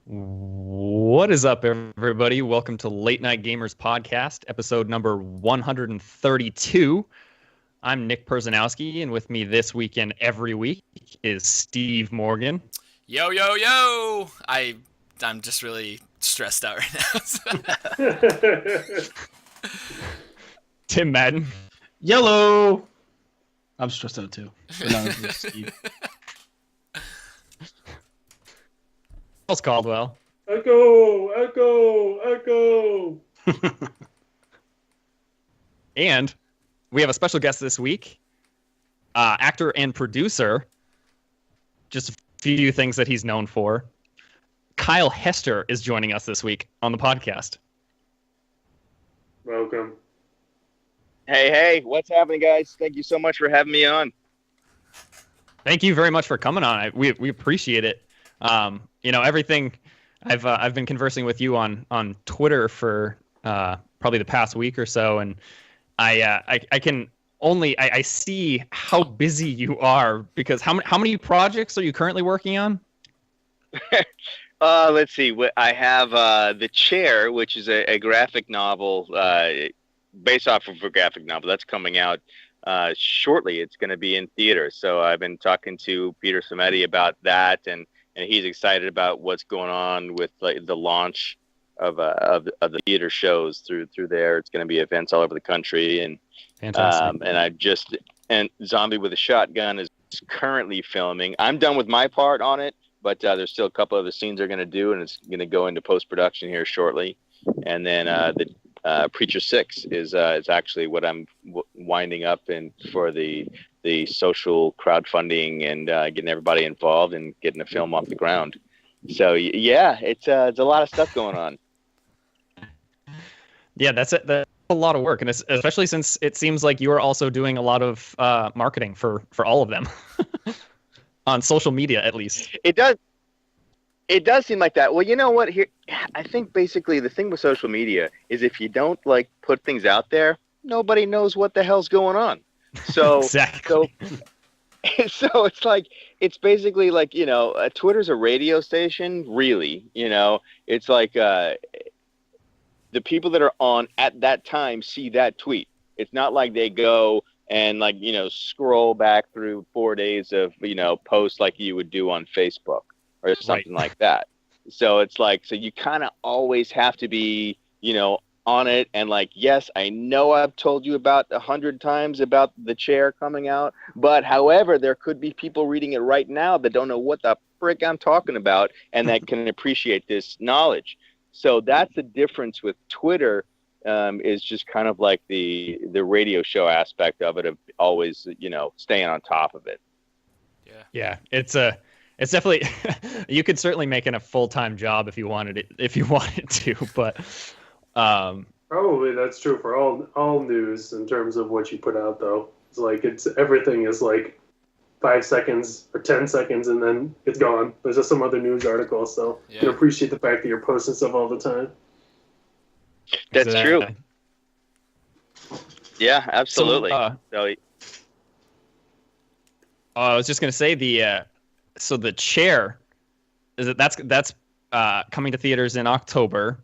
What is up, everybody? Welcome to Late Night Gamers Podcast, episode number 132. I'm Nick Perzanowski, and with me this week and every week is Steve Morgan. Yo, yo, yo! I'm just really stressed out right now. Tim Madden. Yellow! I'm stressed out too. But no, this is Steve. Charles Caldwell. Echo! And we have a special guest this week, actor and producer. Just a few things that he's known for. Kyle Hester is joining us this week on the podcast. Welcome. Hey, what's happening, guys? Thank you so much for having me on. Thank you very much for coming on. We appreciate it. Everything. I've been conversing with you on Twitter for probably the past week or so, and I see how busy you are because how many projects are you currently working on? Let's see. I have The Chair, which is a graphic novel based off of a graphic novel that's coming out shortly. It's going to be in theater. So I've been talking to Peter Samedi about that, and he's excited about what's going on with the launch of the theater shows through there. It's going to be events all over the country, and Fantastic. And Zombie with a Shotgun is currently filming. I'm done with my part on it, but there's still a couple of the scenes they're going to do, and it's going to go into post-production here shortly. And then the Preacher 6 is actually what I'm winding up in for the social crowdfunding and getting everybody involved and getting the film off the ground. So yeah, it's a lot of stuff going on. Yeah, that's a lot of work, and especially since it seems like you are also doing a lot of marketing for all of them on social media, at least. It does seem like that. Well, you know what? Here, I think basically the thing with social media is if you don't put things out there, nobody knows what the hell's going on. So exactly. So it's basically Twitter's a radio station, really. It's like the people that are on at that time see that tweet. It's not like they go and scroll back through 4 days of posts like you would do on Facebook or something like that. So it's so you kind of always have to be on it, and yes, I know I've told you about 100 times about The Chair coming out, but however, there could be people reading it right now that don't know what the frick I'm talking about and that can appreciate this knowledge. So that's the difference with Twitter, is just kind of like the radio show aspect of it, of always staying on top of it. Yeah, it's definitely you could certainly make it a full-time job if you wanted to, but Probably that's true for all news in terms of what you put out, though. It's everything is 5 seconds or 10 seconds and then it's gone. There's just some other news article, so you can appreciate the fact that you're posting stuff all the time. That's true. Yeah, absolutely. I was just gonna say The Chair that's coming to theaters in October.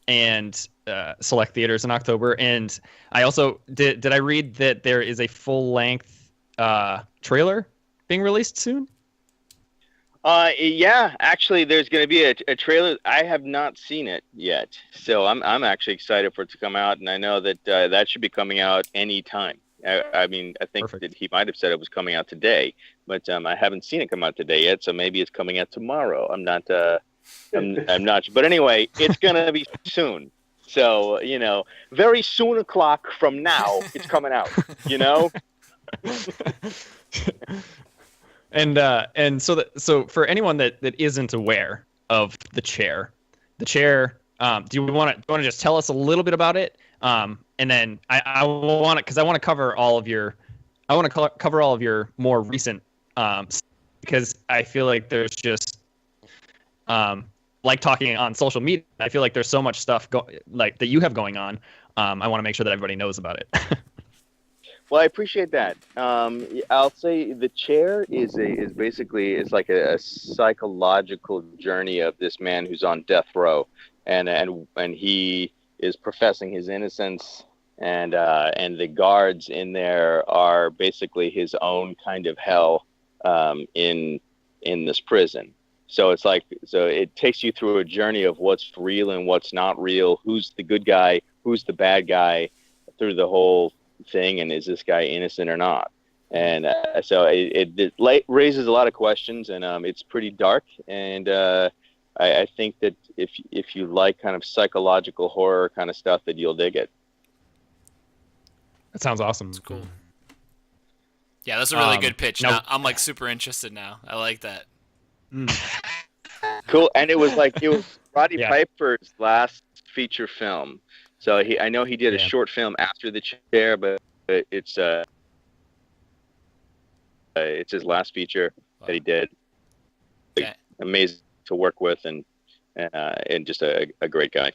And select theaters in October. And I also did I read that there is a full-length trailer being released soon? Yeah, actually, there's going to be a trailer. I have not seen it yet, so I'm actually excited for it to come out, and I know that that should be coming out anytime. I think Perfect. that he might have said it was coming out today, but I haven't seen it come out today yet, so maybe it's coming out tomorrow. I'm not, but anyway, it's going to be soon. So, very soon o'clock from now, it's coming out, And so for anyone that isn't aware of The Chair, do you want to just tell us a little bit about it? And then I want to, because I want to cover all of your more recent, because I feel like there's just like talking on social media, I feel like there's so much stuff that you have going on. I want to make sure that everybody knows about it. Well, I appreciate that. I'll say The Chair is basically it's like a psychological journey of this man who's on death row, and he is professing his innocence, and the guards in there are basically his own kind of hell in this prison. So it takes you through a journey of what's real and what's not real, who's the good guy, who's the bad guy, through the whole thing, and is this guy innocent or not? And so it raises a lot of questions, and it's pretty dark. And I think that if you like kind of psychological horror kind of stuff, that you'll dig it. That sounds awesome. It's cool. Yeah, that's a really good pitch. Now, I'm like super interested now. I like that. Cool. And it was Roddy Piper's last feature film. So I know he did a short film after The Chair, but it's his last feature that he did. Okay. Amazing to work with, and just a great guy.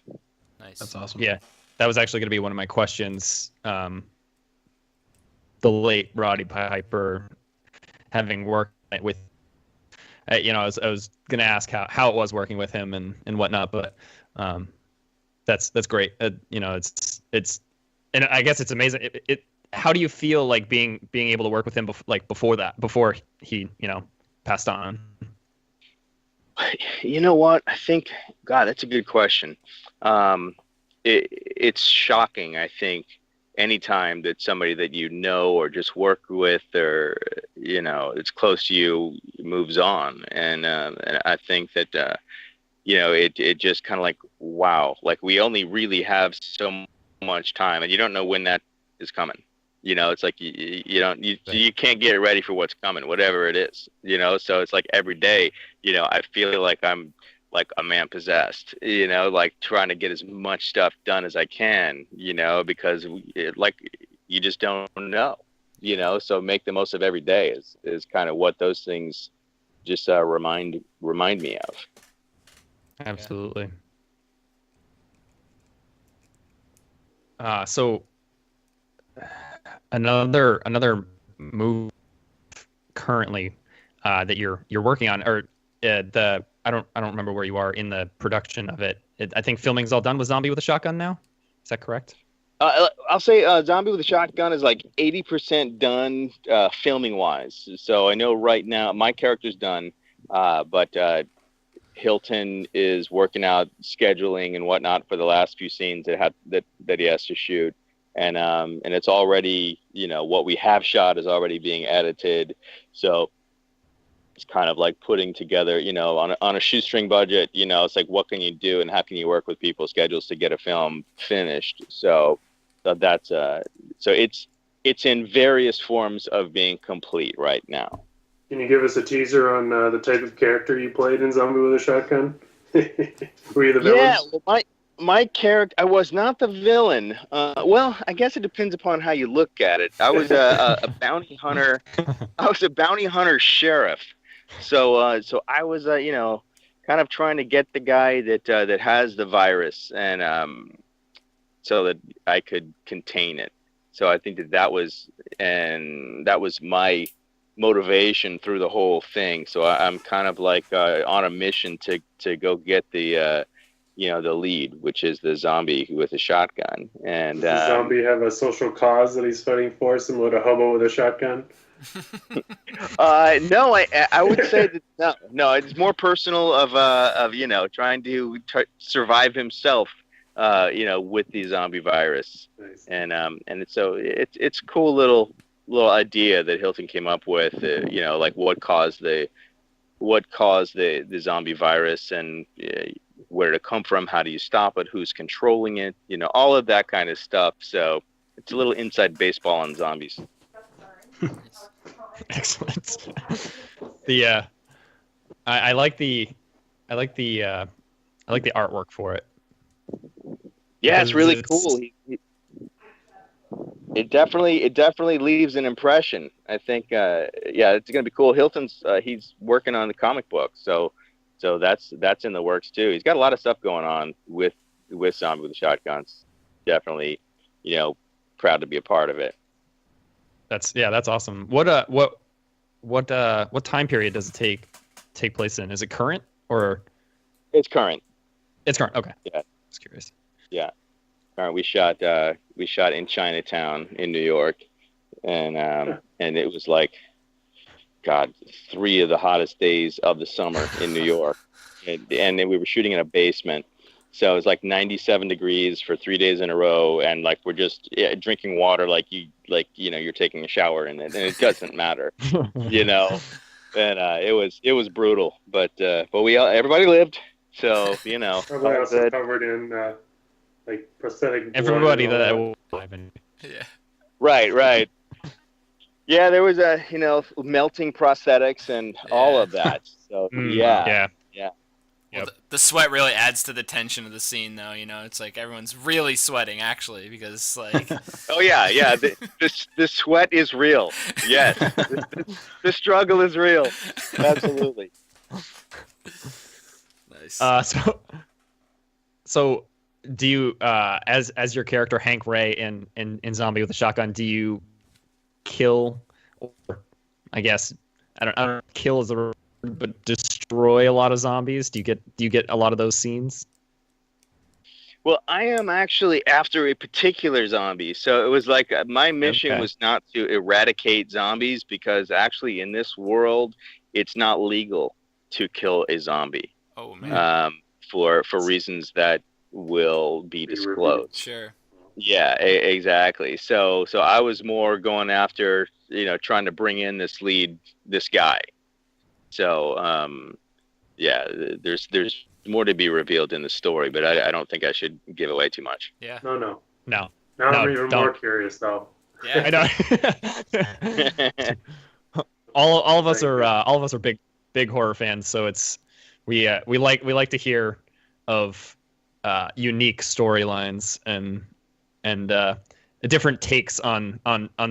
Nice. That's awesome. Yeah, that was actually going to be one of my questions. The late Roddy Piper, having worked with, I was going to ask how it was working with him and whatnot, but that's great. It's and I guess it's amazing. How do you feel like being able to work with him before he passed on? You know what? I think, God, that's a good question. It's shocking, I think, anytime that somebody that you know or just work with or it's close to you moves on, and I think that it just kind of like, wow, like we only really have so much time, and you don't know when that is coming. It's like you can't get ready for what's coming, whatever it is. So it's like every day, I feel like I'm like a man possessed, like trying to get as much stuff done as I can, because you just don't know, so make the most of every day is kind of what those things just remind me of. Absolutely. So another move currently that you're working on, or I don't remember where you are in the production of it. I think filming's all done with Zombie with a Shotgun now. Is that correct? I'll say Zombie with a Shotgun is like 80% done filming wise. So I know right now my character's done, but Hilton is working out scheduling and whatnot for the last few scenes that he has to shoot, and it's already, what we have shot is already being edited. So it's kind of like putting together, on a shoestring budget. It's like, what can you do and how can you work with people's schedules to get a film finished? So that's so it's in various forms of being complete right now. Can you give us a teaser on the type of character you played in Zombie with a Shotgun? Were you the villain? Yeah, well, my character, I was not the villain. Well, I guess it depends upon how you look at it. I was a bounty hunter. I was a bounty hunter sheriff. So I was, kind of trying to get the guy that has the virus, and so that I could contain it. So I think that was my motivation through the whole thing. So I'm kind of like on a mission to go get the the lead, which is the zombie with a shotgun. And does the zombie have a social cause that he's fighting for, similar to Hobo with a Shotgun? No, I would say that no, it's more personal of trying to survive himself, with the zombie virus. Nice. And it's a cool little idea that Hilton came up with, like what caused the zombie virus, and where did it come from, how do you stop it, who's controlling it, all of that kind of stuff. So it's a little inside baseball on zombies. Excellent. I like the artwork for it. Yeah, it's really cool. It definitely leaves an impression. I think, it's gonna be cool. Hilton's he's working on the comic book, so that's in the works too. He's got a lot of stuff going on with Zombie with the Shotguns. Definitely, proud to be a part of it. That's awesome. What time period does it take place in? Is it current or? It's current. It's current. Okay. Yeah. Just curious. Yeah. Current. We shot in Chinatown in New York, and it was like, God, 3 of the hottest days of the summer in New York, and then we were shooting in a basement. So it was like 97 degrees for 3 days in a row, and like we're just drinking water like you're taking a shower, and it doesn't matter, you know. And it was brutal, but everybody lived, so you know. Everybody else is covered in like prosthetic. Everybody blood that and all Yeah. Right. Yeah, there was melting prosthetics and all of that. So yeah. Well, the sweat really adds to the tension of the scene, though. You know, it's like everyone's really sweating, actually, because like. Oh yeah. The sweat is real. Yes, the struggle is real. Absolutely. Nice. So do you, as your character Hank Ray in Zombie with a Shotgun, do you kill, or I guess I don't kill is the word, but destroy a lot of zombies? Do you get a lot of those scenes? Well, I am actually after a particular zombie. So it was like my mission was not to eradicate zombies, because actually in this world it's not legal to kill a zombie. Oh man. For reasons that will be disclosed. Sure. Yeah, exactly. So I was more going after, trying to bring in this guy. So, there's more to be revealed in the story, but I don't think I should give away too much. Yeah. No. No. Now I'm even more curious, though. Yeah. I know. all of us are big horror fans, so it's we like to hear of unique storylines and different takes on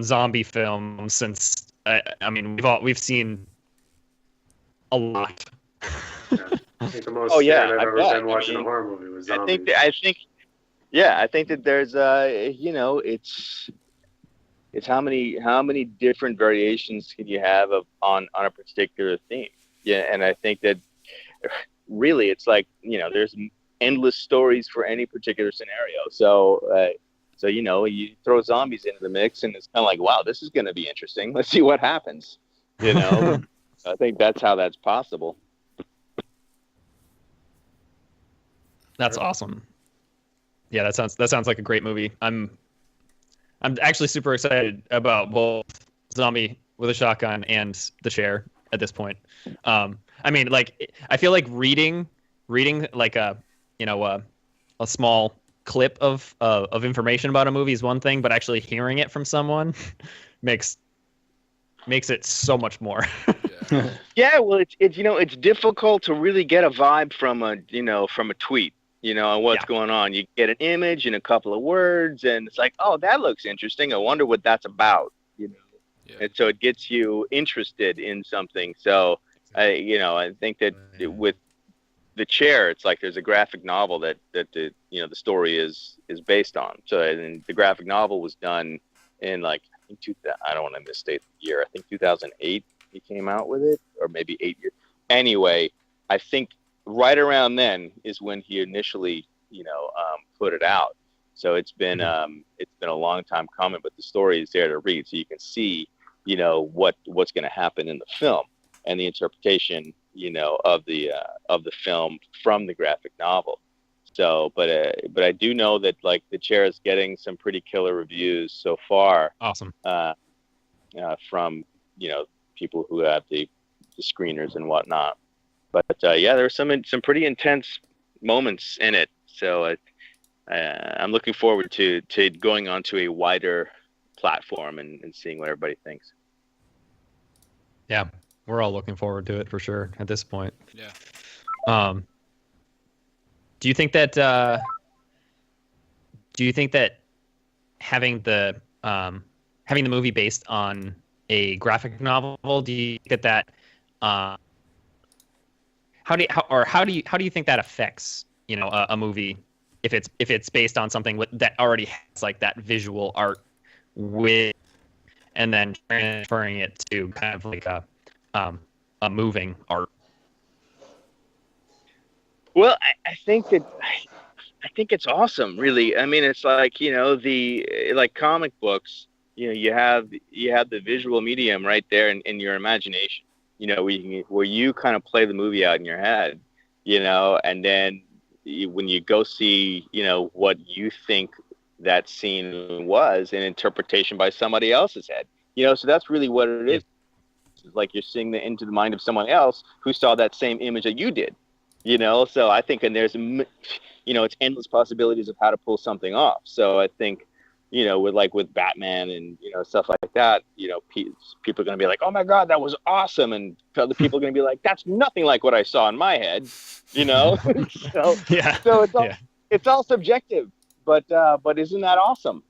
zombie films, since I mean we've seen a lot. Yeah. I think the most scared I've ever been watching a horror movie was zombies. I think that there's it's how many different variations can you have on a particular theme. Yeah, and I think that really it's like, there's endless stories for any particular scenario. So you throw zombies into the mix, and it's kind of like, wow, this is going to be interesting. Let's see what happens. I think that's how that's possible. That's awesome. Yeah, that sounds like a great movie. I'm actually super excited about both Zombie with a Shotgun and The Chair at this point. I mean, like, I feel like reading like a small clip of information about a movie is one thing, but actually hearing it from someone makes it so much more. Yeah, well, it's difficult to really get a vibe from a tweet, on what's going on. You get an image and a couple of words, and it's like, oh, that looks interesting. I wonder what that's about, Yeah. And so it gets you interested in something. So I think that with The Chair, it's like there's a graphic novel that the story is based on. So, and the graphic novel was done in like, I don't want to misstate the year. I think 2008 he came out with it, or maybe 8 years. Anyway, I think right around then is when he initially, put it out. So it's been a long time coming, but the story is there to read, so you can see, what's going to happen in the film and the interpretation, of the film from the graphic novel. So, but I do know that like The Chair is getting some pretty killer reviews so far. Awesome. From people who have the screeners and whatnot. But there were some pretty intense moments in it. So I'm looking forward to going onto a wider platform and seeing what everybody thinks. Yeah, we're all looking forward to it for sure at this point. Yeah. Do you think that having the movie based on a graphic novel, do you get that how do you think that affects a movie if it's based on something that already has like that visual art with and then transferring it to kind of like a moving art. Well, I think that I think it's awesome, really. I mean, it's like, like comic books, you have the visual medium right there in your imagination, where you kind of play the movie out in your head, and then when you go see, what you think that scene was, an interpretation by somebody else's head, so that's really what it is. It's like you're seeing into the mind of someone else who saw that same image that you did, so I think, and there's, it's endless possibilities of how to pull something off. So I think, with Batman and, stuff like that, people are going to be like, oh my God, that was awesome. And other people are going to be like, that's nothing like what I saw in my head, so, Yeah. So it's all subjective, but isn't that awesome?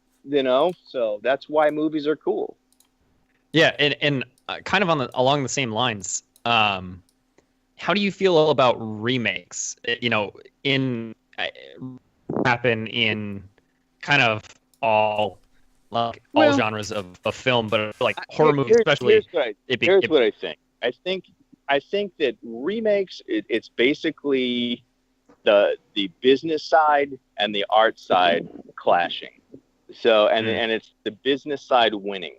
So that's why movies are cool. Yeah. And kind of along the same lines, how do you feel about remakes? Happen in kind of all genres of film, but like horror movies especially. Here's what I think. I think that remakes, it's basically the business side and the art side clashing. So and it's the business side winning.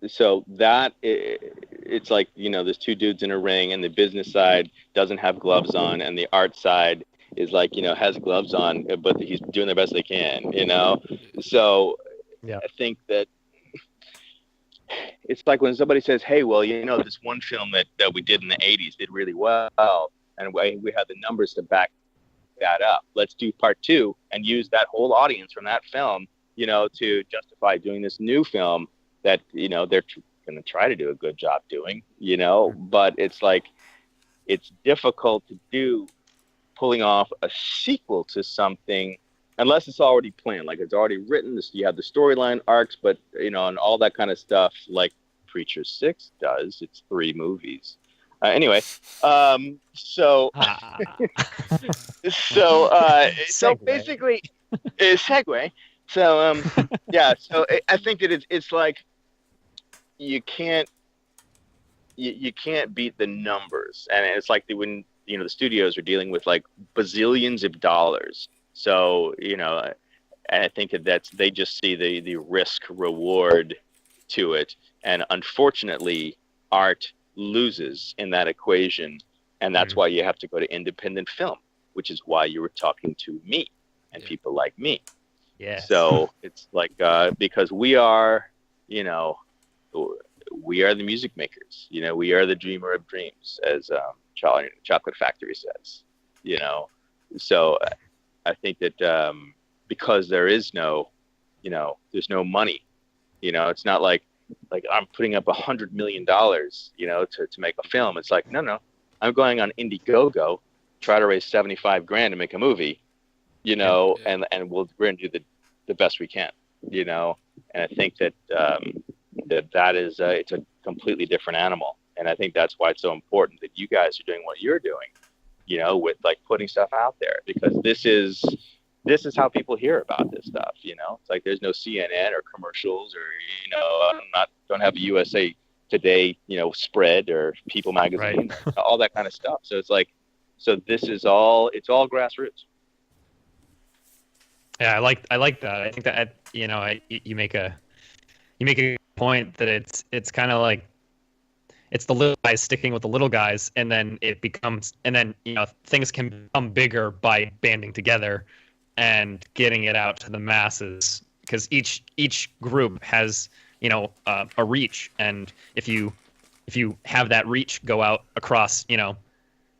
So that it's like, there's two dudes in a ring, and the business side doesn't have gloves on, and the art side is like, has gloves on, but he's doing the best they can, So yeah. I think that it's like when somebody says, hey, well, this one film that we did in the 80s did really well, and we had the numbers to back that up. Let's do part 2 and use that whole audience from that film, to justify doing this new film that, they're going to try to do a good job doing, but it's like, it's difficult to do pulling off a sequel to something unless it's already planned, like it's already written. You have the storyline arcs, but, and all that kind of stuff like Preacher 6 does. It's 3 movies. Anyway, so basically, segue. So, yeah, so I think that it's like, you can't beat the numbers, and it's like when the studios are dealing with like bazillions of dollars. So I think they just see the risk reward to it, and unfortunately, art loses in that equation, and that's why you have to go to independent film, which is why you were talking to me and people like me. Yeah. So it's like because we are, we are the music makers. We are the dreamer of dreams, as Chocolate Factory says. So I think that because there is no, there's no money. It's not like I'm putting up $100 million, to make a film. It's like, no, I'm going on IndieGogo, try to raise $75,000 to make a movie, and we're going to do the best we can, and I think that that is it's a completely different animal, and I think that's why it's so important that you guys are doing what you're doing, with like putting stuff out there, because this is how people hear about this stuff. It's like there's no CNN or commercials, or don't have a USA Today spread or People magazine, right. All that kind of stuff. So it's like, this is all grassroots. Yeah, I like that. I think that you make a point that it's kind of like it's the little guys sticking with the little guys, and then things can become bigger by banding together and getting it out to the masses, because each group has a reach, and if you have that reach go out across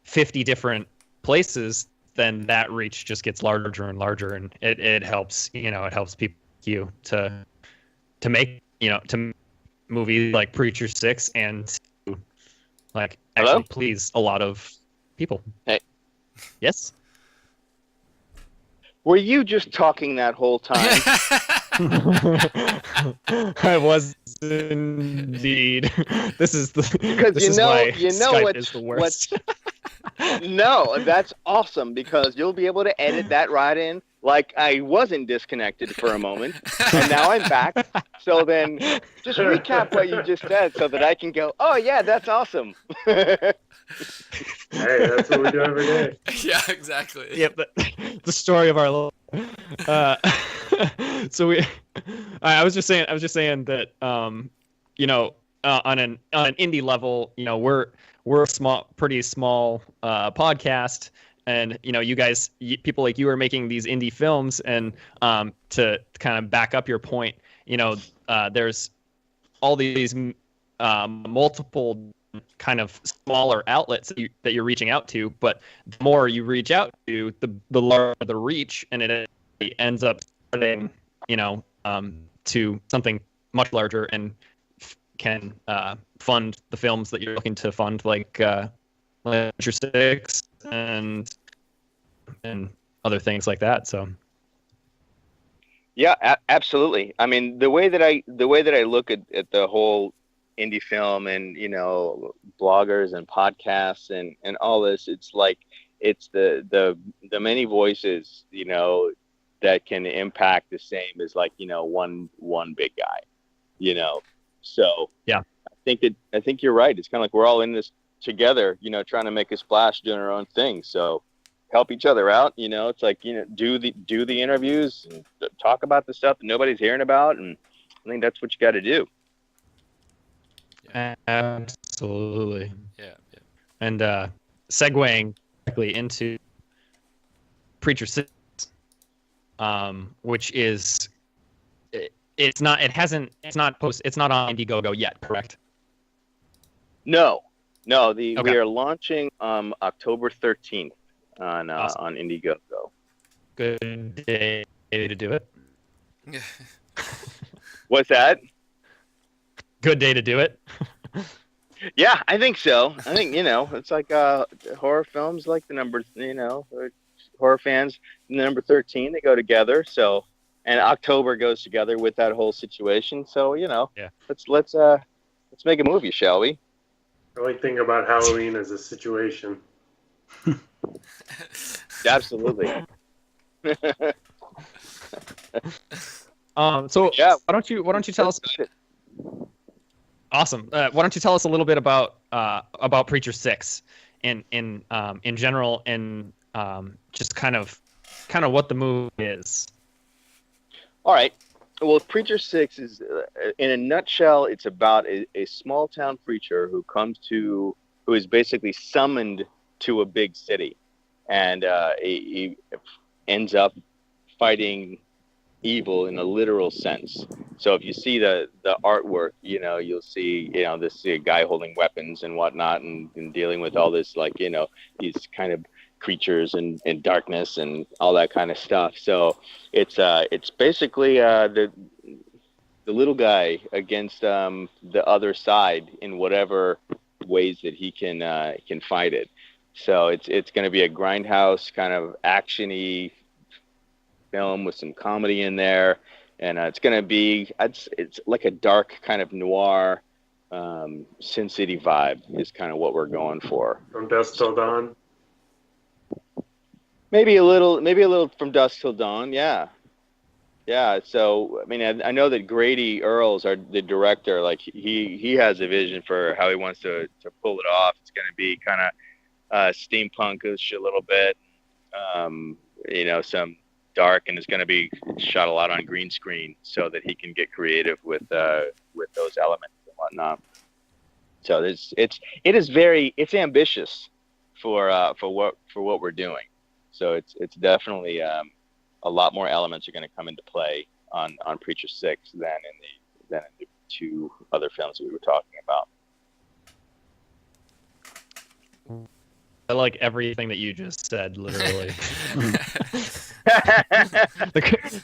50 different places, then that reach just gets larger and larger, and it helps people to make to movies like Preacher 6 and to like actually please a lot of people. Hey. Yes. Were you just talking that whole time? I was indeed. This is because Skype is the worst. No, that's awesome, because you'll be able to edit that right in. like I wasn't disconnected for a moment, and now I'm back. So then just recap what you just said so that I can go, oh, yeah, that's awesome. Hey, that's what we do every day. Yeah, exactly. Yep, the story of our life. So I was just saying that you know, on an indie level, you know, we're a pretty small podcast, and you know, you guys, people like you are making these indie films, and to kind of back up your point, you know, there's all these multiple kind of smaller outlets that you're reaching out to, but the more you reach out to, the larger the reach, and it ends up spreading, you know, to something much larger, and can fund the films that you're looking to fund, like Lecture 6 and other things like that. So yeah, absolutely. I mean, the way that I look at the whole indie film, and you know, bloggers and podcasts and all this, it's like it's the many voices, you know, that can impact the same as, like, you know, one big guy, you know. So yeah, I think you're right. It's kind of like we're all in this together, you know, trying to make a splash, doing our own thing. So help each other out, you know. It's like, you know, do the interviews and talk about the stuff that nobody's hearing about, and I think that's what you got to do. Absolutely. Yeah. And segueing directly into Preacher 6, which is it's not on IndieGogo yet, correct? No. We Okay. are launching October 13th on Awesome. on IndieGogo. Good day to do it. What's that? Good day to do it. Yeah, I think so. I think, you know, it's like horror films, like the number, you know, horror fans, the number 13, they go together. So, and October goes together with that whole situation. So, you know, Yeah. let's make a movie, shall we? I like thinking about Halloween as a situation. Absolutely. So Yeah. why don't you tell us? Awesome. Why don't you tell us a little bit about Preacher 6 in general, and just kind of what the movie is. All right. Well, Preacher 6 is, in a nutshell, it's about a small town preacher who is basically summoned to a big city, and he ends up fighting evil in a literal sense. So if you see the artwork, you know, you'll see, you know, this guy holding weapons and whatnot, and dealing with all this, like, you know, these kind of creatures and darkness and all that kind of stuff. So it's basically the little guy against the other side in whatever ways that he can fight it. So it's going to be a grindhouse kind of actiony film with some comedy in there, and it's going to be it's like a dark kind of noir Sin City vibe is kind of what we're going for. From Dusk Till Dawn. Maybe a little From Dusk Till Dawn. Yeah. So I mean, I know that Grady Earls, the director, like he has a vision for how he wants to pull it off. It's going to be kind of steampunkish a little bit, you know, some dark, and it's going to be shot a lot on green screen so that he can get creative with those elements and whatnot. So it's ambitious for what we're doing. So it's definitely a lot more elements are going to come into play on Preacher 6 than in the two other films that we were talking about. I like everything that you just said, literally.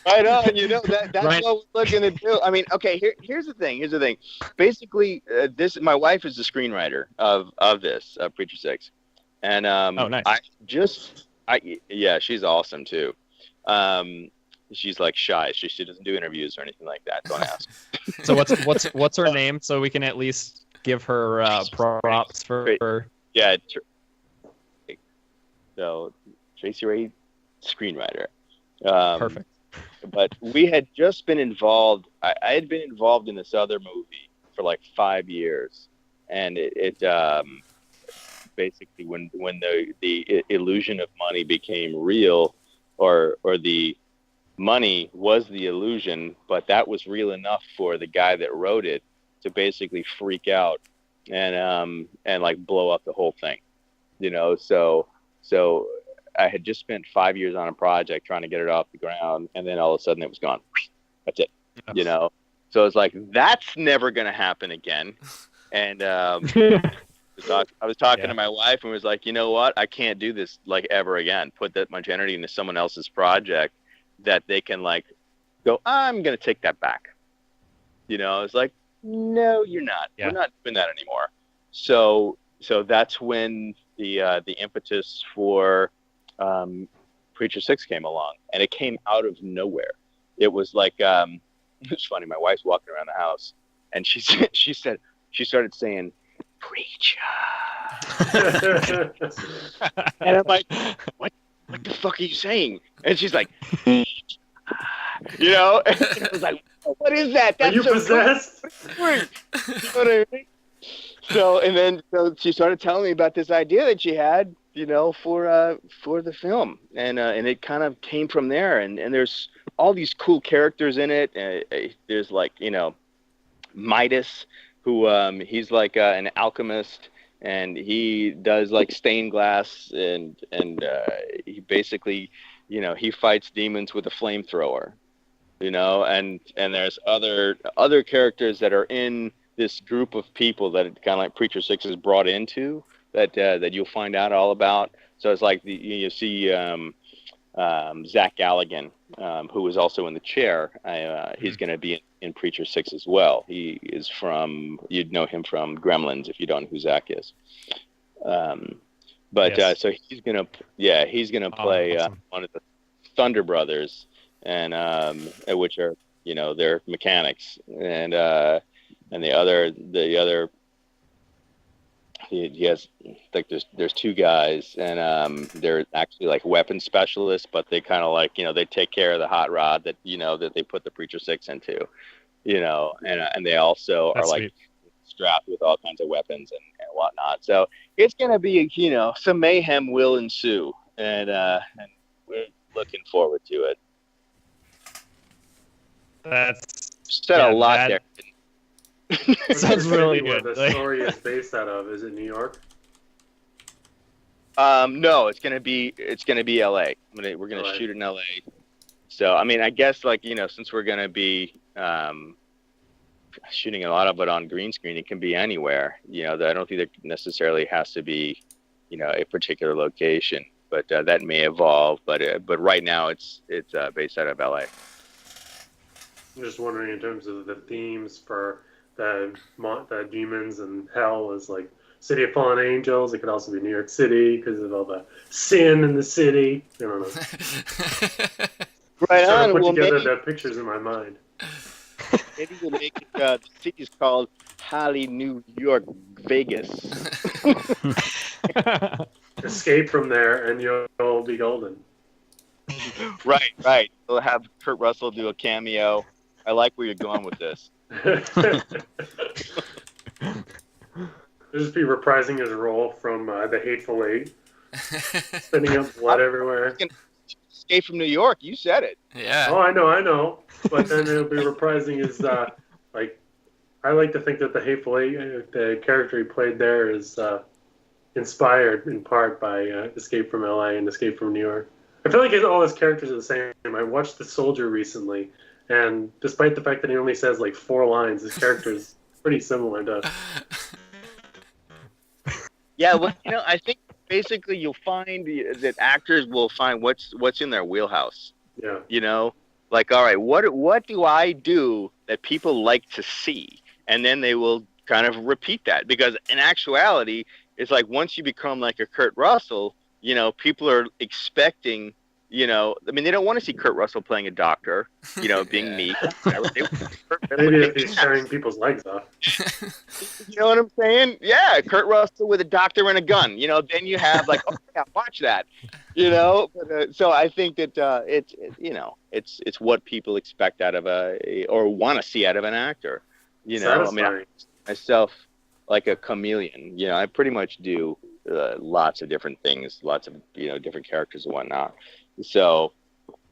Right on, you know, that's right. what we're looking to do. I mean, okay, here's the thing. Basically, my wife is the screenwriter of this Preacher 6, and nice. Yeah, she's awesome too. She's like shy. She doesn't do interviews or anything like that. Don't ask. So what's her name, so we can at least give her props for Yeah. So Tracy Ray, screenwriter. Perfect. But we had just been involved. I had been involved in this other movie for like 5 years, and it basically when the illusion of money became real, or the money was the illusion, but that was real enough for the guy that wrote it to basically freak out and like blow up the whole thing, so I had just spent 5 years on a project trying to get it off the ground, and then all of a sudden it was gone. That's it. Yes. So it's like, that's never going to happen again. And I was talking to my wife and was like, you know what? I can't do this like ever again. Put that much energy into someone else's project that they can like go, I'm going to take that back. It's like, no, you're not. Yeah. We're not doing that anymore. So that's when the impetus for Preacher 6 came along, and it came out of nowhere. It was like, it's funny. My wife's walking around the house, and she started saying, "Preacher," and I'm like, "What the fuck are you saying?" And she's like, and I was like, "What is that? That's Are you so possessed?" cool. You know what I mean? So she started telling me about this idea that she had, for the film, and it kind of came from there. And there's all these cool characters in it. There's like Midas, who he's like an alchemist, and he does like stained glass, and he basically he fights demons with a flamethrower, and there's other characters that are in this group of people that kind of like Preacher 6 is brought into, that you'll find out all about. So it's like you see Zach Galligan, who is also in The Chair. He's going to be in Preacher 6 as well. He is you'd know him from Gremlins if you don't know who Zach is. Yes. So he's gonna play awesome. one of the Thunder Brothers, and which are they're mechanics, and the other he has like there's two guys, and they're actually like weapon specialists, but they kind of like they take care of the hot rod that that they put the Preacher 6 into, and they also That's are like sweet. strapped with all kinds of weapons and whatnot. So it's gonna be some mayhem will ensue, and we're looking forward to it. That's Said a lot there. sounds really Where good. the story is based out of? Is it New York? No, it's gonna be LA. We're gonna shoot in LA. So I mean, I guess like since we're gonna be shooting a lot of it on green screen, it can be anywhere. I don't think there necessarily has to be a particular location, but that may evolve. But right now it's based out of LA. I'm just wondering in terms of the themes for the demons and hell is like City of Fallen Angels. It could also be New York City because of all the sin in the city. I don't know. Right on. Put We'll together the pictures in my mind. Maybe we'll make it. The city's called Holly, New York, Vegas. Escape from there, and you'll be golden. Right. We'll have Kurt Russell do a cameo. I like where you're going with this. He'll just be reprising his role from The Hateful Eight, spinning up blood everywhere. Escape from New York. You said it. Yeah. Oh, I know. But then he'll be reprising his like. I like to think that The Hateful Eight, the character he played there, is inspired in part by Escape from LA and Escape from New York. I feel like all his characters are the same. I watched The Soldier recently, and despite the fact that he only says like 4 lines, his character is pretty similar to. Yeah, well, I think basically you'll find that actors will find what's in their wheelhouse. Yeah. Like, all right, what do I do that people like to see? And then they will kind of repeat that, because in actuality, it's like once you become like a Kurt Russell, people are expecting You know, I mean, they don't want to see Kurt Russell playing a doctor, you know, being meek. Maybe if he's tearing people's legs off. You know what I'm saying? Yeah, Kurt Russell with a doctor and a gun. You know, then you have like, oh yeah, watch that. You know, but, so I think that it's you know, it's what people expect out of or want to see out of an actor. You know, Satisfying. I mean, myself like a chameleon. You know, I pretty much do lots of different things, lots of different characters and whatnot. So,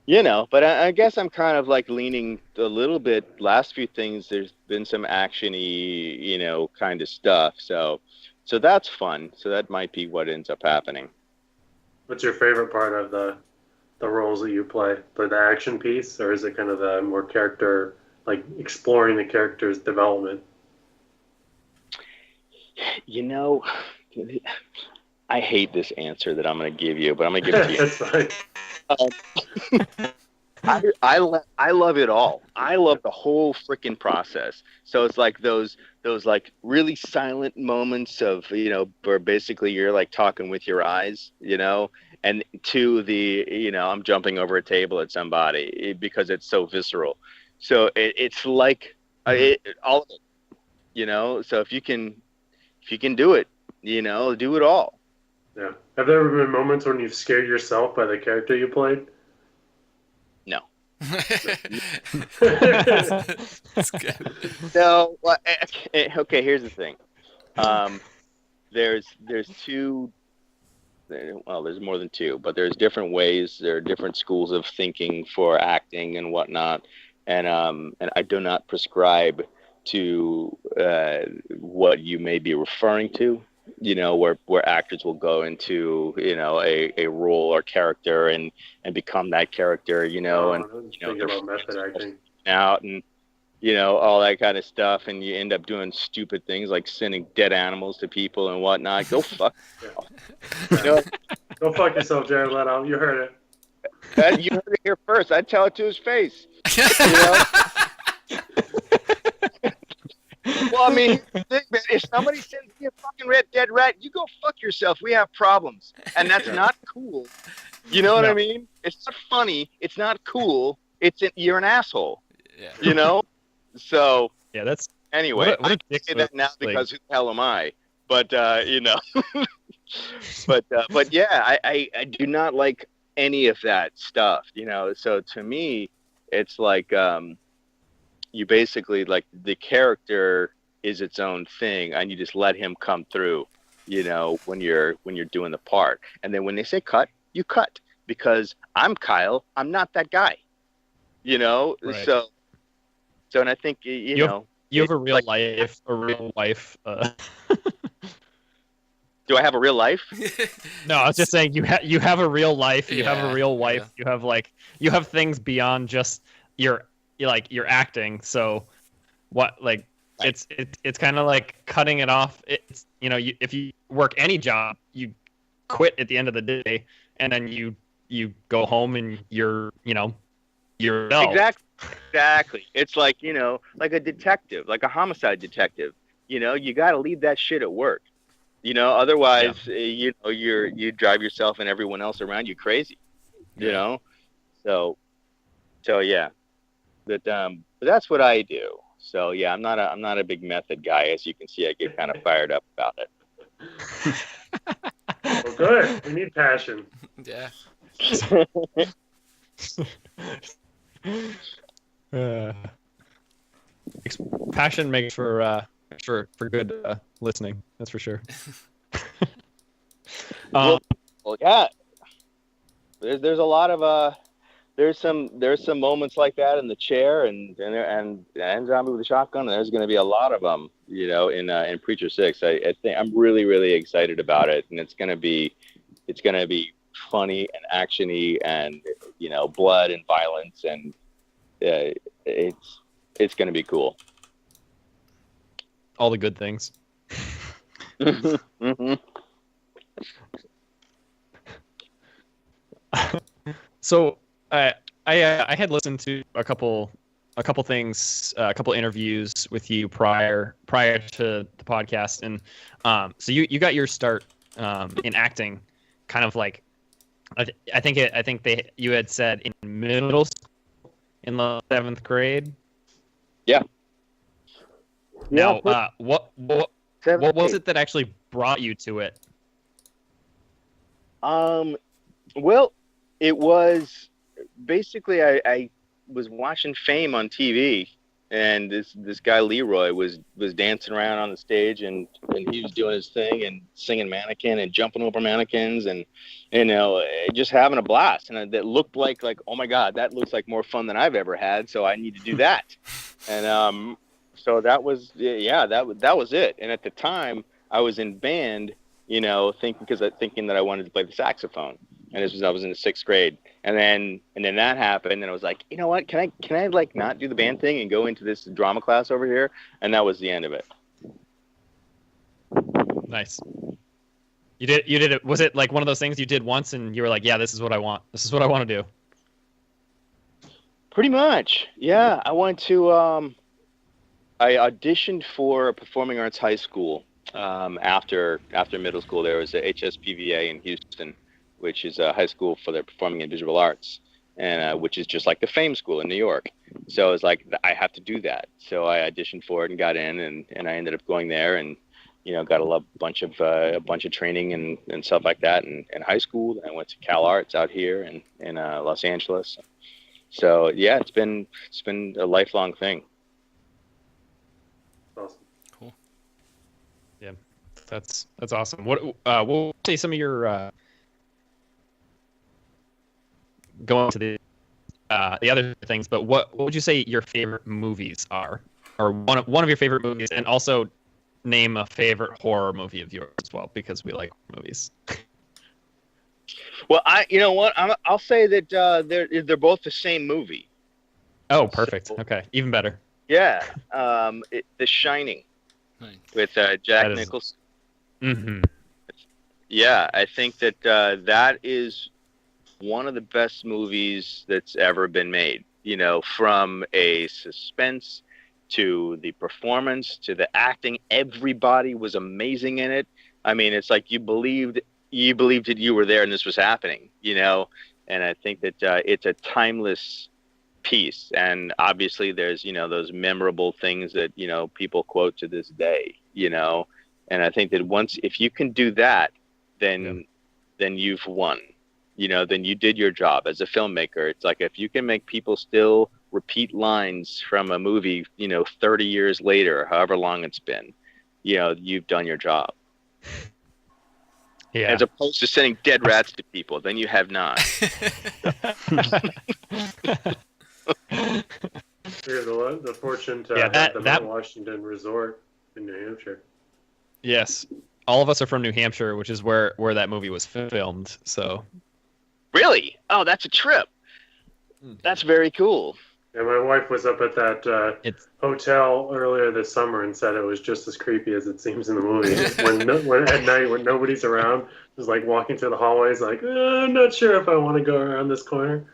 you know, but I guess I'm kind of like leaning a little bit. Last few things, there's been some action-y, you know, kind of stuff. So that's fun. So that might be what ends up happening. What's your favorite part of the roles that you play? The action piece, or is it kind of the more character, like exploring the character's development? You know, I hate this answer that I'm going to give you, but I'm going to give it to you. That's fine. I love it all. I love the whole freaking process. So it's like those like really silent moments of, you know, where basically you're like talking with your eyes, you know, and to the, you know, I'm jumping over a table at somebody because it's so visceral. So it's like all of it, you know. So if you can do it, you know, do it all. Yeah. Have there ever been moments when you've scared yourself by the character you played? No. That's good. No. Well, okay. Here's the thing. There's two. Well, there's more than two, but there's different ways. There are different schools of thinking for acting and whatnot, and I do not prescribe to what you may be referring to. You know, where actors will go into, you know, a role or character and become that character, you know, and you know, about method acting out and, you know, all that kind of stuff, and you end up doing stupid things like sending dead animals to people and whatnot. Go fuck yourself. You know? Go fuck yourself, Jared Leto. You heard it. You heard it here first. I'd tell it to his face. You know? Well, I mean, if somebody sends me a fucking dead rat, you go fuck yourself. We have problems, and that's not cool. You know what I mean? It's not funny. It's not cool. You're an asshole. Yeah. You know. So yeah, that's anyway. what a I say that now because who the hell am I? But you know. but yeah, I do not like any of that stuff. You know. So to me, it's like you basically like the character is its own thing, and you just let him come through, you know, when you're doing the part. And then when they say cut, you cut, because I'm Kyle. I'm not that guy, you know. Right. So and I think you know you have a real life, a real wife. Do I have a real life? No, I was just saying you have a real life. You have a real wife. Yeah. You have things beyond just your acting. So what, like, it's kind of like cutting it off. It's, you know, if you work any job, you quit at the end of the day, and then you go home and you're exactly. It's like, you know, like a detective, like a homicide detective. You know, you got to leave that shit at work. You know, otherwise, you know, you drive yourself and everyone else around you crazy. You know, so yeah. But that's what I do. So yeah, I'm not a big method guy, as you can see. I get kind of fired up about it. Well, good. We need passion. Yeah. Passion makes for good listening. That's for sure. Well, yeah. There's a lot of there's some moments like that in the chair and Zombie with a Shotgun. And there's going to be a lot of them, you know, in Preacher 6. I think I'm really excited about it, and it's going to be funny and actiony and, you know, blood and violence, and it's going to be cool. All the good things. Mm-hmm. So I had listened to a couple things, a couple interviews with you prior to the podcast, and so you got your start in acting kind of like I think you had said in middle school, in the 7th grade. Yeah. Now, what was grade. it that actually brought you to it? Well, it was basically I was watching Fame on TV, and this guy Leroy was dancing around on the stage, and he was doing his thing and singing Mannequin and jumping over mannequins, and just having a blast. And that looked like oh my God, that looks like more fun than I've ever had. So I need to do that. And so that was that was it. And at the time I was in band, thinking that I wanted to play the saxophone. And I was in the 6th grade, and then that happened, and I was like, you know what? Can I like not do the band thing and go into this drama class over here? And that was the end of it. Nice. You did it. Was it like one of those things you did once, and you were like, yeah, this is what I want. This is what I want to do. Pretty much, yeah. I went to I auditioned for a performing arts high school after middle school. There was a HSPVA in Houston, which is a high school for their performing and visual arts, and which is just like the Fame School in New York. So it's like I have to do that. So I auditioned for it and got in, and I ended up going there, and got a bunch of training and stuff like that in high school. And I went to Cal Arts out here in Los Angeles. So yeah, it's been a lifelong thing. Awesome. Cool. Yeah, that's awesome. We'll say some of your going to the other things, but what would you say your favorite movies are, or one of your favorite movies, and also name a favorite horror movie of yours as well, because we like movies. Well, I'll say that they're both the same movie. Oh, perfect. So, okay, even better. Yeah, The Shining, Nice. with Jack Nicholson. Mm-hmm. Yeah, I think that that is one of the best movies that's ever been made. From a suspense to the performance to the acting, everybody was amazing in it. I mean, it's like you believed that you were there and this was happening. And I think that it's a timeless piece. And obviously, there's those memorable things that people quote to this day. And I think that if you can do that, then you've won. Then you did your job as a filmmaker. It's like if you can make people still repeat lines from a movie, 30 years later, however long it's been, you've done your job. Yeah. As opposed to sending dead rats to people, then you have not. We have the fortune to have the Mount Washington Resort in New Hampshire. Yes. All of us are from New Hampshire, which is where that movie was filmed. So. Really? Oh, that's a trip. That's very cool. And my wife was up at that hotel earlier this summer and said it was just as creepy as it seems in the movie. when at night, when nobody's around, just like walking through the hallways, like, I'm not sure if I want to go around this corner.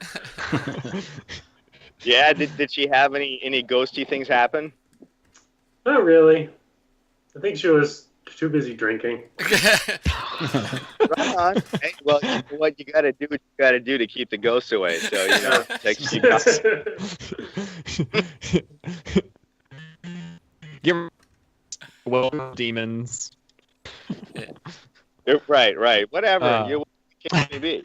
Yeah, did she have any ghosty things happen? Not really. I think she was too busy drinking. Right on. Hey, well, what you gotta do to keep the ghosts away. So take some Welcome, demons. Right. Whatever. You can't be.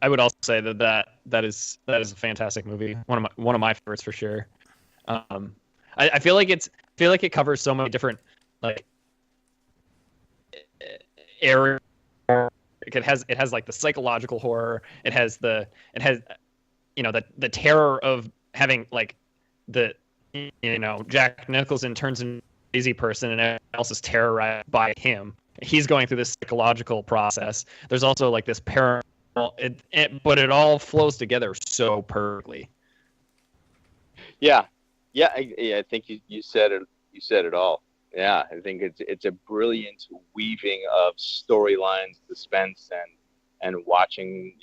I would also say that is a fantastic movie. One of my favorites for sure. I feel like it covers so many different areas. It has like the psychological horror. It has the terror of having like Jack Nicholson turns into a crazy person and everyone else is terrorized by him. He's going through this psychological process. There's also like this paranormal, but it all flows together so perfectly. Yeah. I think you said it. You said it all. Yeah, I think it's a brilliant weaving of storylines, suspense, and watching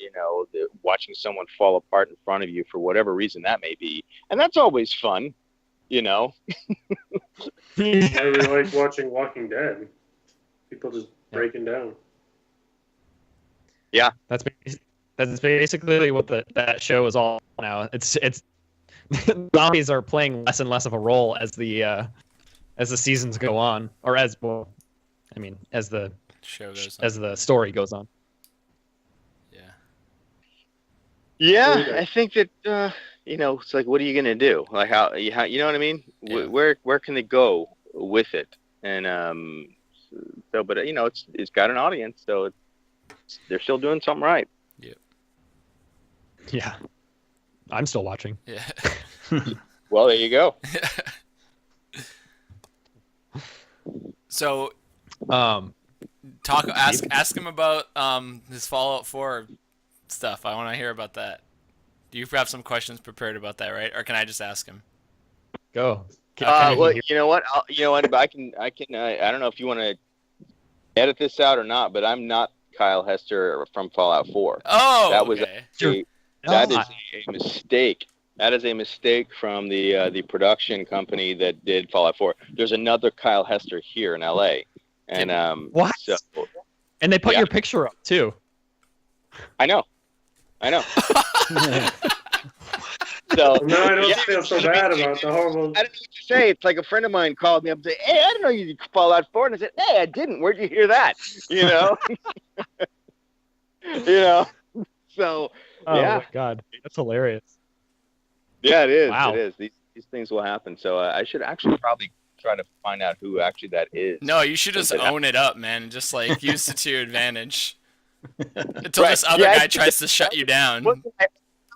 watching someone fall apart in front of you for whatever reason that may be, and that's always fun, I really like watching Walking Dead. People just breaking down. Yeah, That's basically what that show is all now. It's zombies are playing less and less of a role as the seasons go on, or as the Show goes on. as the story goes on. Yeah, I think that it's like, what are you gonna do? Like how you know what I mean? Yeah. Where can they go with it? And but it's got an audience, so they're still doing something right. Yeah, I'm still watching. Yeah. Well, there you go. So, ask him about his Fallout 4 stuff. I want to hear about that. Do you have some questions prepared about that, right? Or can I just ask him? Go. Well, you know what? But I can. I don't know if you want to edit this out or not, but I'm not Kyle Hester from Fallout 4. Oh, that was okay. that is a mistake. That is a mistake from the production company that did Fallout 4. There's another Kyle Hester here in LA, and what? So, and they put your picture up too. I know. So no, I don't feel so bad about the horrible. I don't know what to say. It's like a friend of mine called me up and said, "Hey, I didn't know you did Fallout 4," and I said, "Hey, I didn't. Where'd you hear that?" You know. So Oh yeah. my god, that's hilarious. Yeah, it is. Wow. It is. These things will happen. So I should actually probably try to find out who actually that is. No, you should just own it up, man, and just like use it to your advantage. Until this other guy tries to shut you down.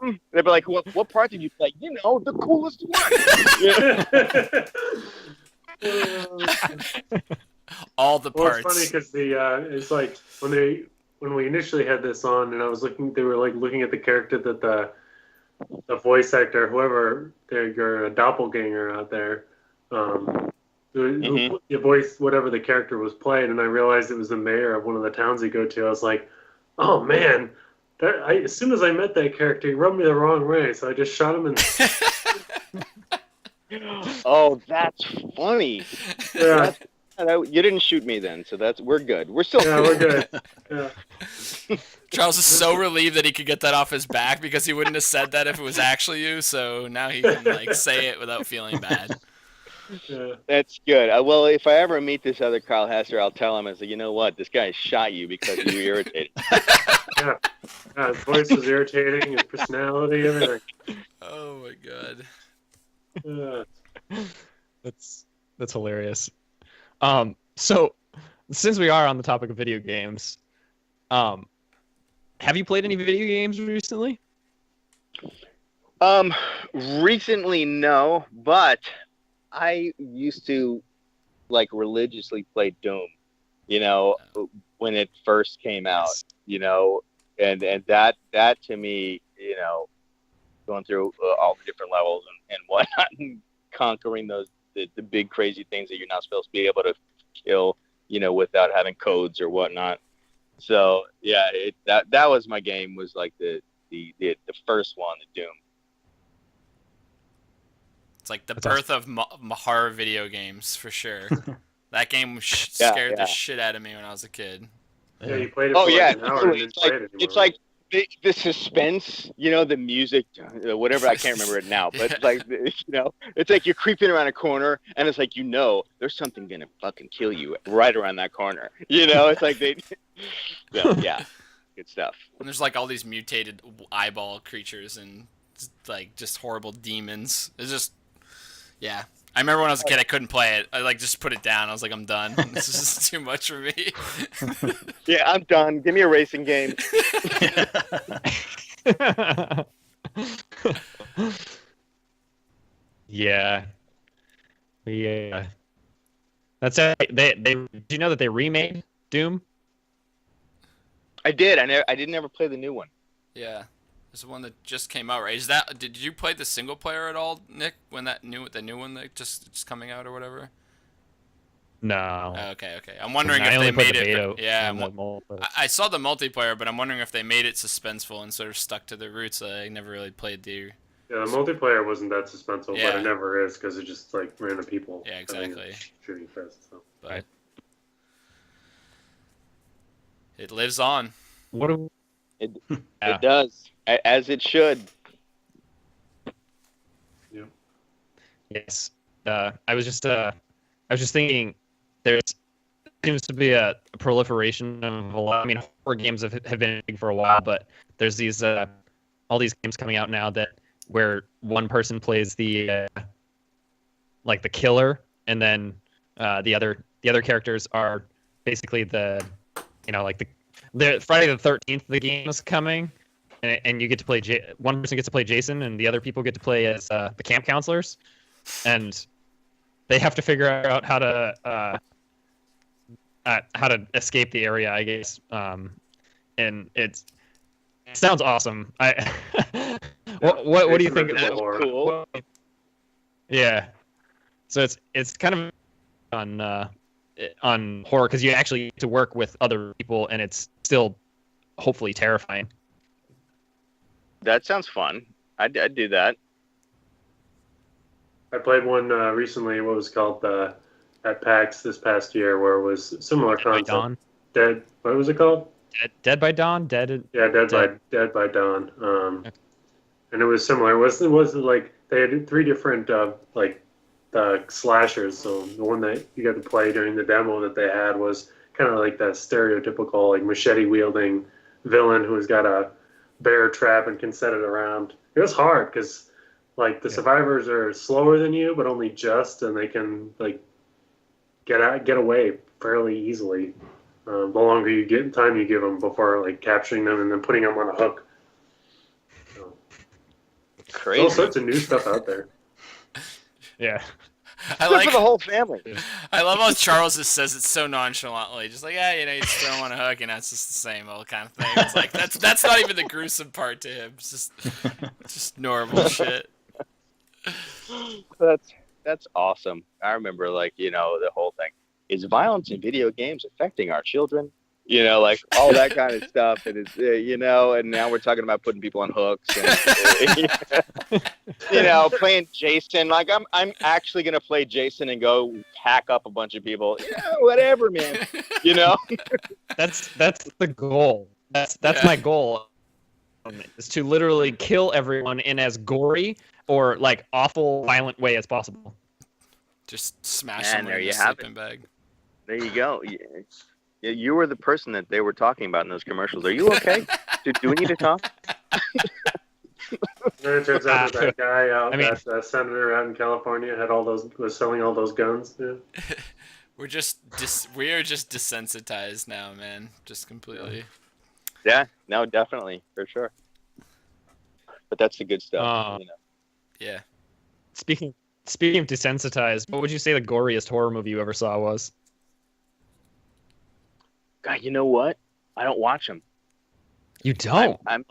They'd be like, "What part did you play?" The coolest one. All the Well, parts. it's funny because it's like when we initially had this on, and I was they were like looking at the character that the voice actor, whoever your doppelganger out there, who voiced whatever the character was playing, and I realized it was the mayor of one of the towns they go to. I was like, oh man, as soon as I met that character, he rubbed me the wrong way, so I just shot him Oh, that's funny. Yeah. You didn't shoot me then, so we're good. We're still We're good. Yeah. Charles is so relieved that he could get that off his back because he wouldn't have said that if it was actually you. So now he can say it without feeling bad. Yeah. That's good. Well, if I ever meet this other Kyle Hester, I'll tell him, I say, you know what, this guy shot you because you irritated. Yeah. His voice was irritating, his personality, everything. Oh my god. That's hilarious. So since we are on the topic of video games, have you played any video games recently? Recently, no, but I used to religiously play Doom, when it first came out, and that to me, going through all the different levels and whatnot, and conquering the big crazy things that you're not supposed to be able to kill, without having codes or whatnot. So yeah, that was my game, was like the first one, the Doom. It's like the birth of horror video games for sure. That game scared the shit out of me when I was a kid. Yeah, you played it for an hour and didn't play it anymore. It's like the suspense, the music, whatever, I can't remember it now, but it's like you're creeping around a corner and it's like, there's something gonna fucking kill you right around that corner. It's like yeah, good stuff. And there's like all these mutated eyeball creatures and like just horrible demons. It's just, yeah. I remember when I was a kid, I couldn't play it. I just put it down. I was like, I'm done. This is just too much for me. Yeah, I'm done. Give me a racing game. Yeah. That's it. Do you know that they remade Doom? I did. I didn't ever play the new one. Yeah. There's the one that just came out, right? Did you play the single player at all, Nick, when the new one that just coming out or whatever? No. Oh, okay. I'm wondering if they made it. Yeah, I saw the multiplayer, but I'm wondering if they made it suspenseful and sort of stuck to their roots. I never really played the. Yeah, the multiplayer wasn't that suspenseful, but it never is because it's just like random people. Yeah, exactly. Shooting first. So. But It lives on. What do It Yeah. it does, as it should. Yes. I was just thinking there seems to be a proliferation of a lot. I mean, horror games have been big for a while, but there's these all these games coming out now that where one person plays the like the killer, and then the other characters are basically the like the Friday the 13th. The game is coming, and you get to play one person gets to play Jason, and the other people get to play as the camp counselors, and they have to figure out how to escape the area, I guess. And it sounds awesome. What do you think? That's cool. Yeah. So it's kind of on horror because you actually get to work with other people, and it's still hopefully terrifying. That sounds fun. I'd do that. I played one recently. What was it called at PAX this past year, where it was similar Dead by concept. Dawn. What was it called? Dead by Dawn. Dead By Dawn. And it was similar. It was like they had three different slashers. So the one that you got to play during the demo that they had was kind of like that stereotypical like machete wielding villain who's got a bear trap and can set it around. It was hard because like the survivors are slower than you, but only just, and they can like get away fairly easily. The longer time you give them before like capturing them and then putting them on a hook. So, Crazy. all sorts of new stuff out there. Yeah. I Good like for the whole family. I love how Charles just says it so nonchalantly, just like, you just throw him on a hook, and that's just the same old kind of thing. It's like that's not even the gruesome part to him. It's just normal shit. That's awesome. I remember the whole thing. Is violence in video games affecting our children? Like all that kind of stuff. And it's and now we're talking about putting people on hooks and playing Jason. Like I'm actually gonna play Jason and go hack up a bunch of people. Whatever, man. That's the goal. That's my goal. Is to literally kill everyone in as gory or like awful violent way as possible. Just smash Man, someone there in you a have sleeping bag. There you go. You were the person that they were talking about in those commercials. Are you okay? Do we need to talk? And then it turns out that guy that senator out in California was selling all those guns. Yeah. We are just desensitized now, man. Just completely. Yeah, no, definitely, for sure. But that's the good stuff. Yeah. Speaking of desensitized, what would you say the goriest horror movie you ever saw was? God, you know what? I don't watch them. You don't? I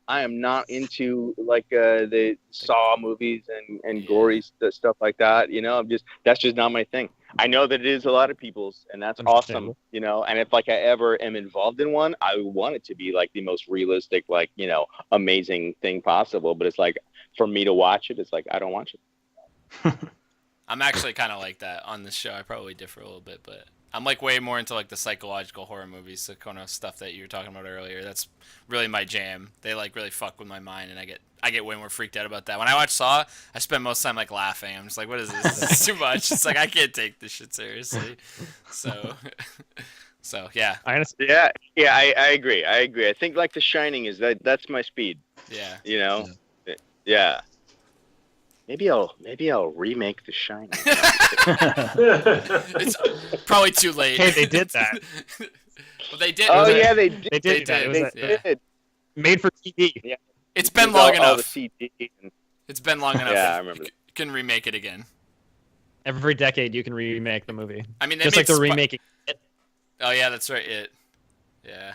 am not into like the Saw movies and gory stuff like that. That's just not my thing. I know that it is a lot of people's, and that's awesome. And if like I ever am involved in one, I want it to be like the most realistic, like amazing thing possible. But it's like for me to watch it, it's like I don't watch it. I'm actually kind of like that on this show. I probably differ a little bit, but I'm like way more into like the psychological horror movies, the kind of stuff that you were talking about earlier. That's really my jam. They like really fuck with my mind, and I get way more freaked out about that. When I watch Saw, I spend most of the time like laughing. I'm just like, what is this? This is too much. It's like I can't take this shit seriously. So yeah. Yeah, I agree. I think like The Shining is that's my speed. Yeah. Yeah. Maybe I'll remake The Shining. It's probably too late. Hey, they did that. Well, they did. Oh yeah, they did. They did that. They did. Made for TV. Yeah. It's been long enough. All the CD It's been long enough. Yeah, I remember. You can remake it again. Every decade you can remake the movie. I mean, just like they're remaking it. Oh yeah, that's right. Yeah.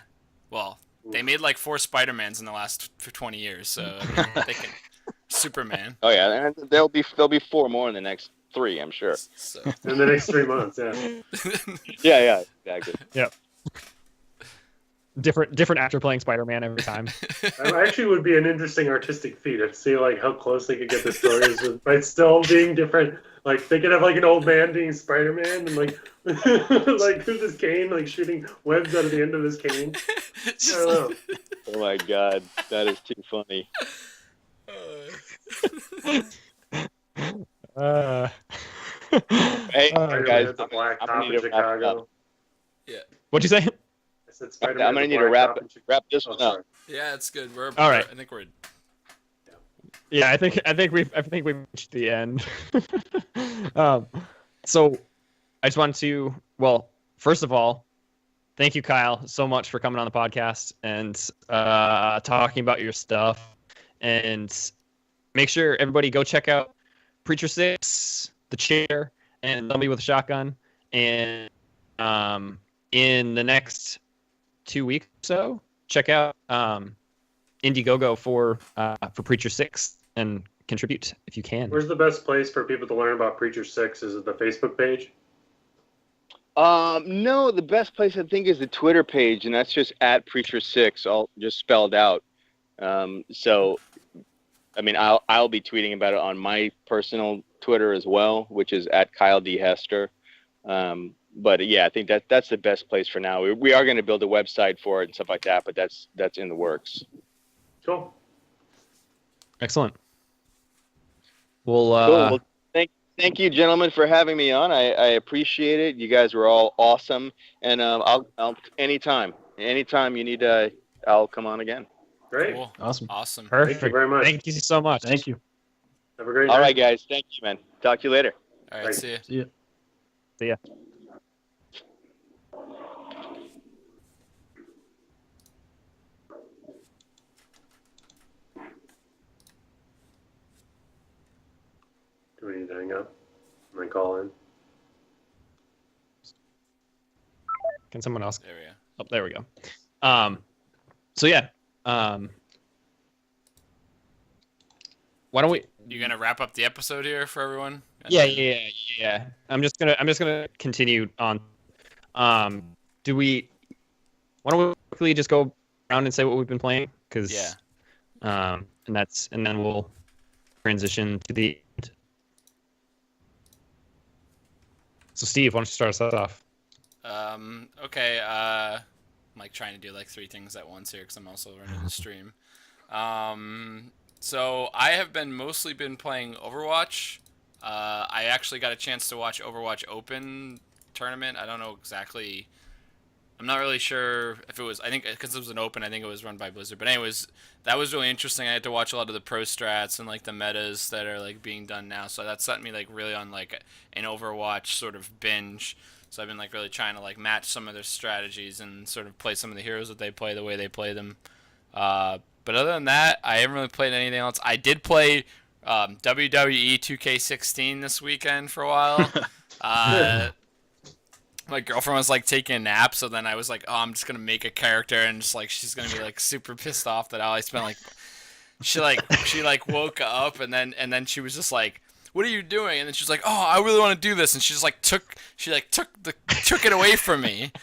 Well, they made like 4 Spider-Mans in the last 20 years, so I mean, they can. Superman. Oh yeah, and there'll be 4 more in the next 3, I'm sure. So. In the next 3 months, yeah. Yeah, exactly. Yep. different actor playing Spider-Man every time. That actually would be an interesting artistic feat to see like how close they could get the stories by still being different. Like they could have like an old man being Spider-Man and like like with his cane, like shooting webs out of the end of his cane. I don't know. Oh my god, that is too funny. Hey, guys, It's a black I'm cop gonna in need to wrap Chicago. Yeah. What'd you say? I said Spider-Man. I'm gonna need to wrap this one up. Yeah, it's good. We're All right. I think we're. Yeah, I think we've reached the end. So I just wanted to, well, first of all, thank you, Kyle, so much for coming on the podcast and talking about your stuff. And make sure everybody go check out Preacher 6, The Chair, and Zombie with a Shotgun. And in the next 2 weeks or so, check out IndieGogo for Preacher 6 and contribute if you can. Where's the best place for people to learn about Preacher 6? Is it the Facebook page? No, the best place I think is the Twitter page, and that's just at Preacher6, all just spelled out. So, I mean, I'll be tweeting about it on my personal Twitter as well, which is at Kyle D. Hester. But yeah, I think that's the best place for now. We are going to build a website for it and stuff like that, but that's in the works. Cool. Excellent. Well, Cool. Well, thank you, gentlemen, for having me on. I appreciate it. You guys were all awesome, and I'll anytime you need, I'll come on again. Great. Cool. Awesome. Perfect. Thank you very much. Thank you so much. Thank you. Have a great All night. right, guys. Thank you, man. Talk to you later. All right. Bye. See you. See ya. See ya. Do we need to hang up and then call in? Can someone else? There we go. Oh, there we go. So yeah. Why don't we? You gonna wrap up the episode here for everyone? Yeah. I'm just gonna continue on. Do we? Why don't we quickly just go around and say what we've been playing? Because and then we'll transition to the end. So Steve, why don't you start us off? Okay. I'm like trying to do like 3 things at once here because I'm also running the stream. So I have mostly been playing Overwatch. I actually got a chance to watch Overwatch Open tournament. I don't know exactly. I'm not really sure if it was. I think because it was an open, I think it was run by Blizzard. But anyways, that was really interesting. I had to watch a lot of the pro strats and like the metas that are like being done now. So that set me like really on like an Overwatch sort of binge. So I've been like really trying to like match some of their strategies and sort of play some of the heroes that they play the way they play them. But other than that, I haven't really played anything else. I did play WWE 2K16 this weekend for a while. My girlfriend was like taking a nap, so then I was like, "Oh, I'm just gonna make a character," and just like she's gonna be like super pissed off that I spent like she woke up and then she was just like, "What are you doing?" And then she's like, "Oh, I really want to do this," and she just like took it away from me.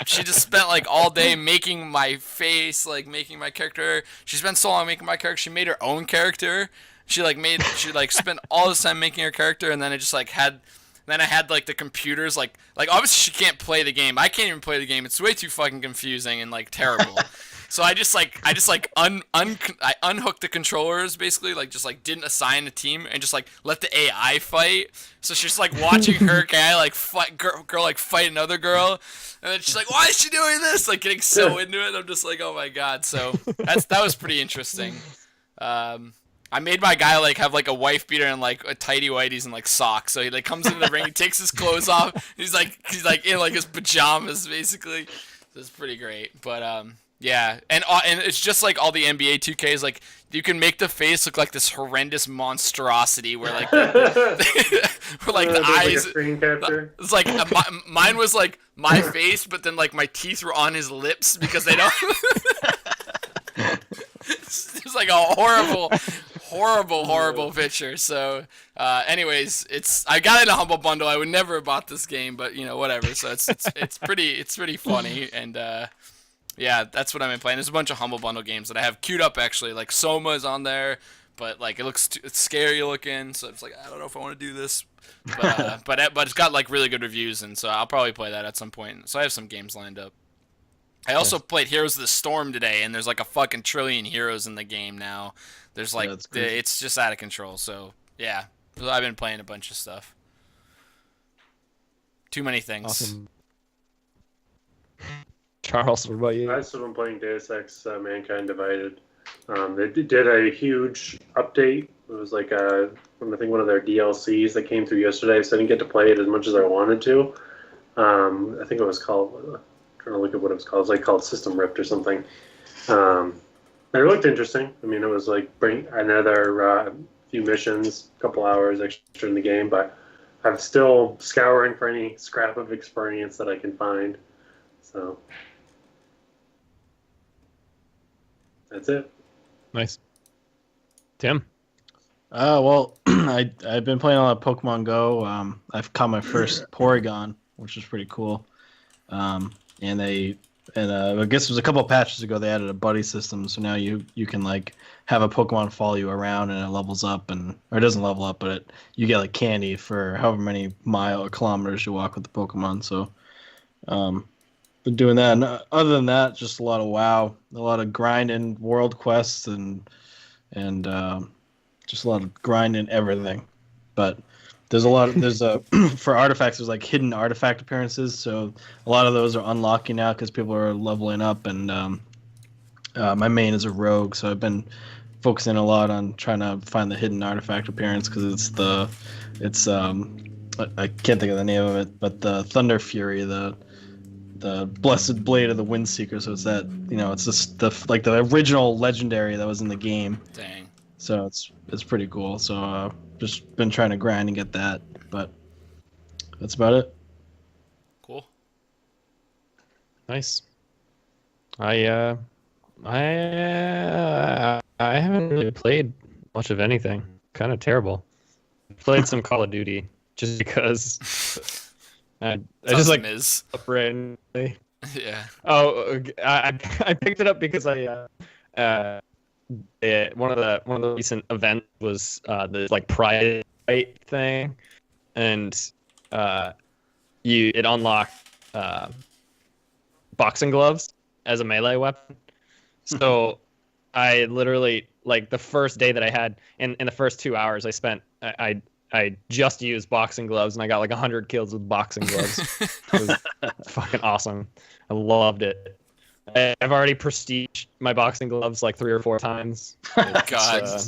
She just spent like all day making my face, like making my character. She spent so long making my character. She made her own character. She spent all this time making her character, and then it just like had. Then I had like the computers like obviously she can't play the game. I can't even play the game. It's way too fucking confusing and like terrible. So I unhooked the controllers basically, like just like didn't assign a team and just like let the AI fight. So she's like watching her guy like fight girl like fight another girl, and then she's like, "Why is she doing this?" Like getting so into it. I'm just like, oh my god. So that was pretty interesting. I made my guy like have like a wife beater and like a tighty whities and like socks. So he like comes into the ring, he takes his clothes off. He's like in like his pajamas basically. So it's pretty great. But yeah, and it's just like all the NBA 2Ks. Like you can make the face look like this horrendous monstrosity where like where like the eyes. Like a screen capture. It's like mine was like my face, but then like my teeth were on his lips because they don't. It's like a horrible picture. So, anyways, I got it in a humble bundle. I would never have bought this game, but you know, whatever. So it's pretty funny, and Yeah, that's what I've been playing. There's a bunch of Humble Bundle games that I have queued up actually. Like Soma's on there, but like it's scary looking, so it's like I don't know if I want to do this. But it's got like really good reviews, and so I'll probably play that at some point. So I have some games lined up. I also played Heroes of the Storm today, and there's like a fucking trillion heroes in the game now. There's like it's just out of control. So yeah, I've been playing a bunch of stuff. Too many things. Awesome. Charles, what about you? I've still been playing Deus Ex Mankind Divided. They did a huge update. It was like I think one of their DLCs that came through yesterday, so I didn't get to play it as much as I wanted to. I think it was called, I'm trying to look at what it was called. It was like called System Rift or something. And it looked interesting. I mean, it was like bring another few missions, a couple hours extra in the game, but I'm still scouring for any scrap of experience that I can find. So that's it. Nice. Tim? Well, I've been playing a lot of Pokemon Go. I've caught my first Porygon, which is pretty cool. And I guess it was a couple of patches ago they added a buddy system, so now you can like have a Pokemon follow you around and it levels up, or it doesn't level up, but you get like candy for however many mile or kilometers you walk with the Pokemon. So been doing that. And other than that, just a lot of WoW, a lot of grinding world quests and just a lot of grinding everything. But there's for artifacts, there's like hidden artifact appearances, so a lot of those are unlocking now because people are leveling up, and my main is a rogue, so I've been focusing a lot on trying to find the hidden artifact appearance because it's I can't think of the name of it, but the Thunder Fury, the blessed blade of the Windseeker, so it's that, it's just the original legendary that was in the game. Dang. So it's pretty cool. So just been trying to grind and get that, but that's about it. Cool. Nice. I haven't really played much of anything. Kind of terrible. Played some Call of Duty just because I just like Miz. up randomly. Yeah. Oh, I picked it up because one of the recent events was the like Pride fight thing, and it unlocked boxing gloves as a melee weapon. So I literally, like, the first day that I had in the first 2 hours I spent, I just used boxing gloves and I got like 100 kills with boxing gloves. It was fucking awesome. I loved it. I've already prestiged my boxing gloves like 3 or 4 times. God.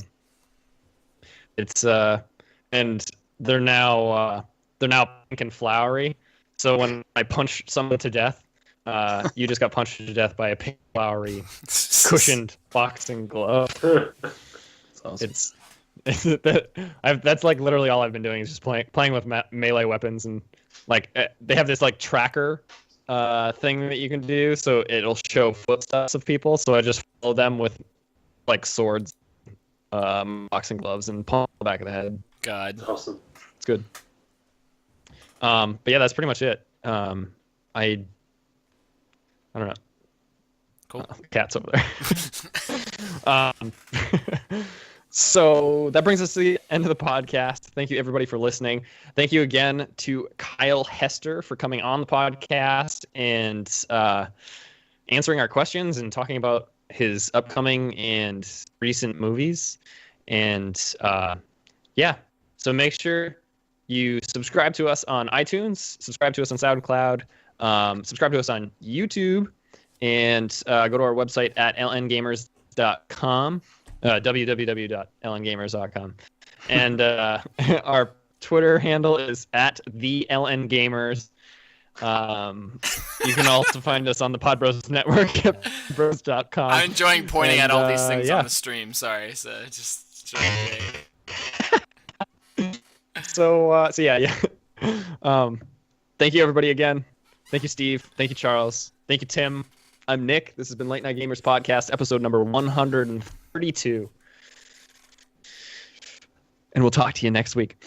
And they're now pink and flowery. So when I punch someone to death, you just got punched to death by a pink flowery cushioned boxing glove. That's awesome. That's like literally all I've been doing is just playing with melee weapons, and like they have this like tracker thing that you can do, so it'll show footsteps of people. So I just follow them with like swords, boxing gloves, and punch the back of the head. God, awesome. It's good. But yeah, that's pretty much it. I don't know. Cool. The cat's over there. So that brings us to the end of the podcast. Thank you, everybody, for listening. Thank you again to Kyle Hester for coming on the podcast and answering our questions and talking about his upcoming and recent movies. And so make sure you subscribe to us on iTunes, subscribe to us on SoundCloud, subscribe to us on YouTube, and go to our website at lngamers.com. www.lngamers.com, and our Twitter handle is @TheLNGamers. You can also find us on the Podbros Network at bros.com. I'm enjoying pointing at all these things on the stream. Sorry, so just So yeah. Thank you, everybody, again. Thank you, Steve. Thank you, Charles. Thank you, Tim. I'm Nick. This has been Late Night Gamers Podcast, episode number 132. And we'll talk to you next week.